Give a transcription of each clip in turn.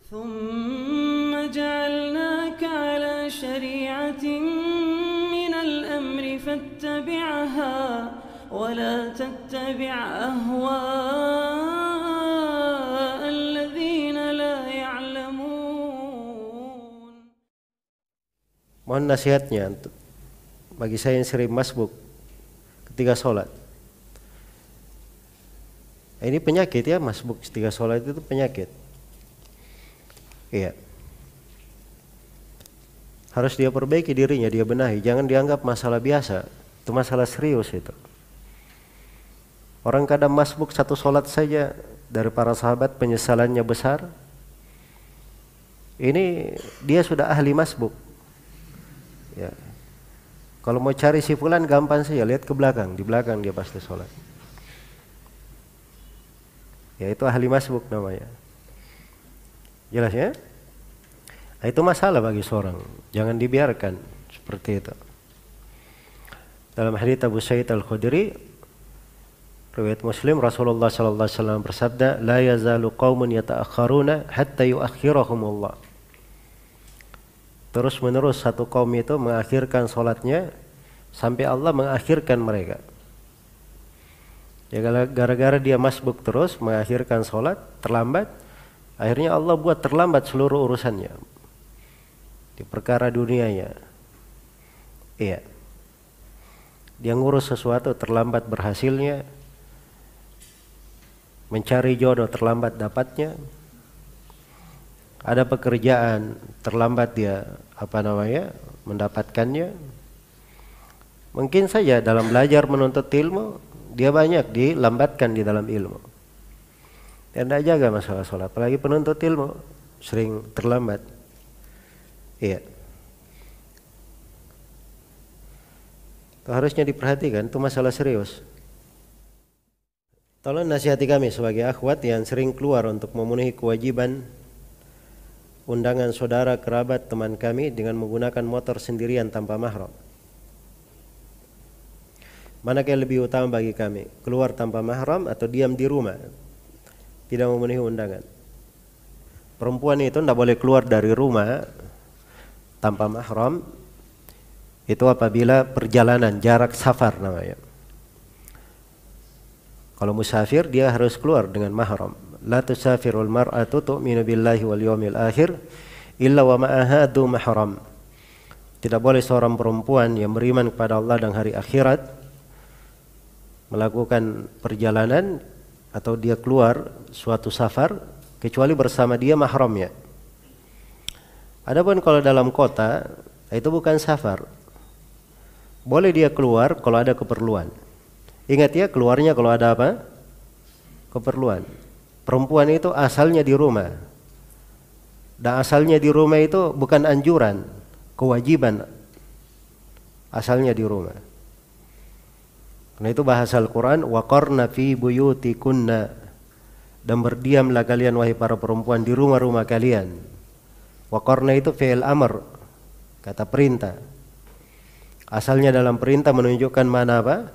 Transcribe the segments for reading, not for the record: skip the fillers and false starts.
ثم جعلناك على شريعة من الأمر فاتبعها ولا تتبع أهواء الذين لا يعلمون. Mohon nasihatnya bagi saya yang sering masbuk ketika sholat. Ini penyakit ya, masbuk ketika sholat itu penyakit. Iya. Harus dia perbaiki dirinya, dia benahi. Jangan dianggap masalah biasa. Itu masalah serius itu. Orang kadang masbuk satu sholat saja dari para sahabat penyesalannya besar. Ini dia sudah ahli masbuk. Ya. Kalau mau cari si fulan gampang saja, lihat ke belakang, di belakang dia pasti sholat. Ya itu ahli masbuk namanya. Jelas ya? Nah, itu masalah bagi seorang. Jangan dibiarkan seperti itu. Dalam hadits Abu Sa'id Al-Khudri, riwayat Muslim, Rasulullah sallallahu alaihi wasallam bersabda, "La yazalu qaumun yata'akhkharuna hatta yu'akhkhirahumullah." Terus menerus satu kaum itu mengakhirkan sholatnya sampai Allah mengakhirkan mereka. Ya gara-gara dia masbuk terus mengakhirkan sholat terlambat, akhirnya Allah buat terlambat seluruh urusannya di perkara dunianya. Iya, dia ngurus sesuatu terlambat berhasilnya, mencari jodoh terlambat dapatnya, ada pekerjaan terlambat dia mendapatkannya. Mungkin saja dalam belajar menuntut ilmu dia banyak dilambatkan di dalam ilmu. Dan tidak jaga masalah sholat, apalagi penuntut ilmu sering terlambat. Iya. Itu harusnya diperhatikan, itu masalah serius. Tolong nasihati kami sebagai akhwat yang sering keluar untuk memenuhi kewajiban undangan saudara, kerabat, teman kami dengan menggunakan motor sendirian tanpa mahram. Manakah yang lebih utama bagi kami? Keluar tanpa mahram atau diam di rumah tidak memenuhi undangan? Perempuan itu tidak boleh keluar dari rumah tanpa mahram. Itu apabila perjalanan jarak safar namanya. Kalau musafir dia harus keluar dengan mahram. La tusafirul mar'atu tu'minu billahi wal yawmil akhir illa wa ma'aha dzu mahram. Tidak boleh seorang perempuan yang beriman kepada Allah dan hari akhirat melakukan perjalanan atau dia keluar suatu safar kecuali bersama dia mahramnya. Adapun kalau dalam kota itu bukan safar. Boleh dia keluar kalau ada keperluan. Ingat ya, keluarnya kalau ada apa? Keperluan. Perempuan itu asalnya di rumah. Dan asalnya di rumah itu bukan anjuran, kewajiban. Asalnya di rumah. Karena itu bahasa Al-Quran, waqarna fi buyutikunna, dan berdiamlah kalian wahai para perempuan di rumah-rumah kalian. Waqarna itu fi'il amr, kata perintah. Asalnya dalam perintah menunjukkan mana apa?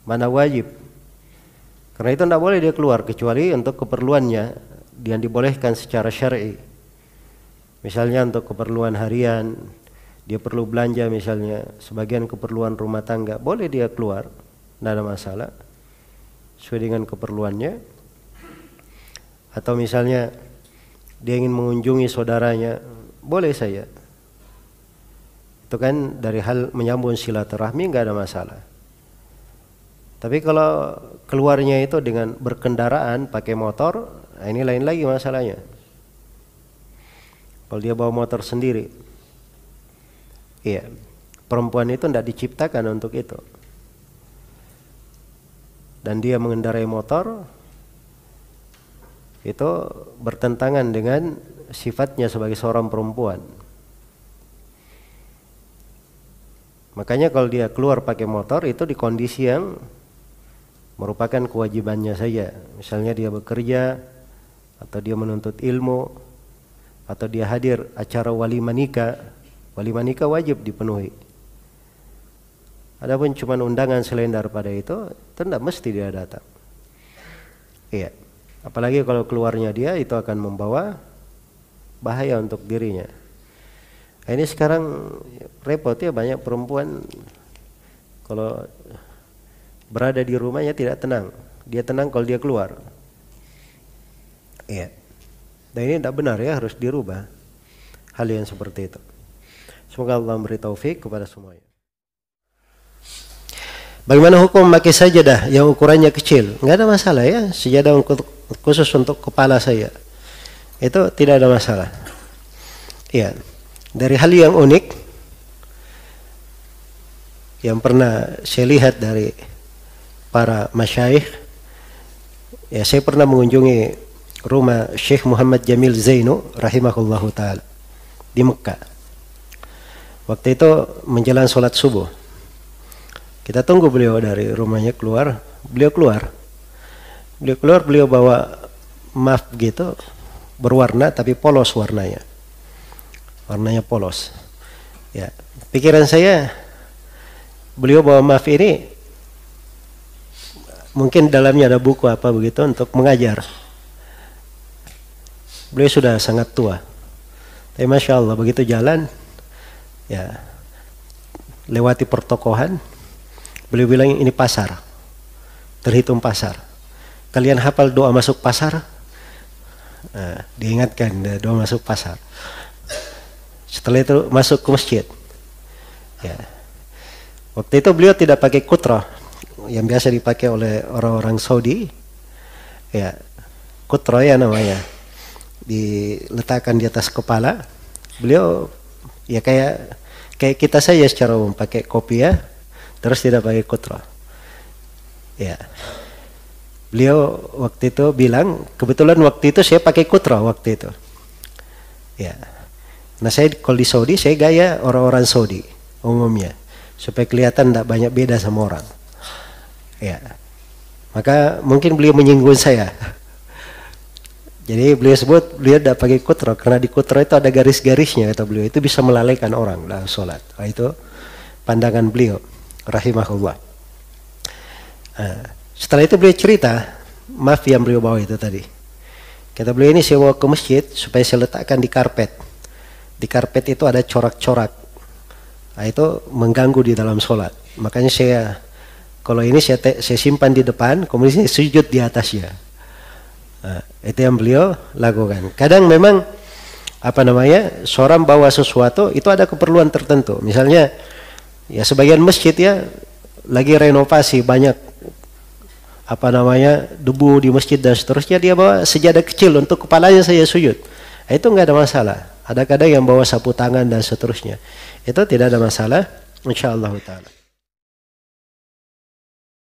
Mana wajib. Karena itu tidak boleh dia keluar kecuali untuk keperluannya yang dibolehkan secara syar'i. Misalnya untuk keperluan harian, dia perlu belanja misalnya, sebagian keperluan rumah tangga, boleh dia keluar, tidak ada masalah, sesuai dengan keperluannya. Atau misalnya dia ingin mengunjungi saudaranya, boleh saja. Itu kan dari hal menyambung silaturahmi, nggak ada masalah. Tapi kalau keluarnya itu dengan berkendaraan pakai motor, nah ini lain lagi masalahnya. Kalau dia bawa motor sendiri, iya, perempuan itu tidak diciptakan untuk itu. Dan dia mengendarai motor, itu bertentangan dengan sifatnya sebagai seorang perempuan. Makanya kalau dia keluar pakai motor itu di kondisi yang merupakan kewajibannya saja. Misalnya dia bekerja, atau dia menuntut ilmu, atau dia hadir acara walimah nikah. Walimah nikah wajib dipenuhi. Adapun cuma undangan selain daripada itu tidak mesti dia datang. Iya. Apalagi kalau keluarnya dia itu akan membawa bahaya untuk dirinya. Ini sekarang repot ya, banyak perempuan kalau berada di rumahnya tidak tenang. Dia tenang kalau dia keluar. Iya. Dan ini tidak benar ya, harus dirubah hal yang seperti itu. Semoga Allah memberi taufik kepada semuanya. Bagaimana hukum memakai sajadah yang ukurannya kecil? Nggak ada masalah ya, sajadah khusus untuk kepala saya. Itu tidak ada masalah. Iya. Dari hal yang unik yang pernah saya lihat dari para masyayikh, ya saya pernah mengunjungi rumah Syekh Muhammad Jamil Zainu rahimahullahu taala di Mekah. Waktu itu menjelang sholat subuh, kita tunggu beliau dari rumahnya keluar. Beliau keluar, beliau bawa maf gitu berwarna tapi polos warnanya polos. Ya, pikiran saya beliau bawa maf ini mungkin dalamnya ada buku apa begitu untuk mengajar. Beliau sudah sangat tua, tapi masya Allah begitu jalan, ya lewati pertokohan, beliau bilang ini pasar, terhitung pasar. Kalian hafal doa masuk pasar? Nah, diingatkan doa masuk pasar. Setelah itu masuk ke masjid. Ya. Waktu itu beliau tidak pakai kutrah yang biasa dipakai oleh orang-orang Saudi. Ya, kutrah ya namanya. Diletakkan di atas kepala. Beliau ya kayak kita saja secara umum pakai kopiah, terus tidak pakai kutrah. Ya. Beliau waktu itu bilang, kebetulan waktu itu saya pakai kutrah waktu itu. Ya. Nah saya kalau di Saudi saya gaya orang-orang Saudi umumnya supaya kelihatan tidak banyak beda sama orang. Ya. Maka mungkin beliau menyinggung saya. Jadi beliau sebut beliau tidak pakai kutrah karena di kutrah itu ada garis-garisnya kata beliau, itu bisa melalaikan orang dalam sholat. Nah, itu pandangan beliau rahimahullah. Setelah itu beliau cerita maf yang beliau bawa itu tadi. Kata beliau ini saya bawa ke masjid supaya saya letakkan di karpet. Di karpet itu ada corak-corak. Nah, itu mengganggu di dalam sholat. Makanya saya kalau ini saya simpan di depan, kemudian saya sujud di atasnya. Nah, itu yang beliau lakukan. Kadang memang seorang bawa sesuatu itu ada keperluan tertentu. Misalnya ya sebagian masjid ya lagi renovasi, banyak debu di masjid dan seterusnya, dia bawa sejadah kecil untuk kepalanya saya sujud. Nah, itu nggak ada masalah. Ada kadang yang bawa sapu tangan dan seterusnya. Itu tidak ada masalah, insyaallah taala.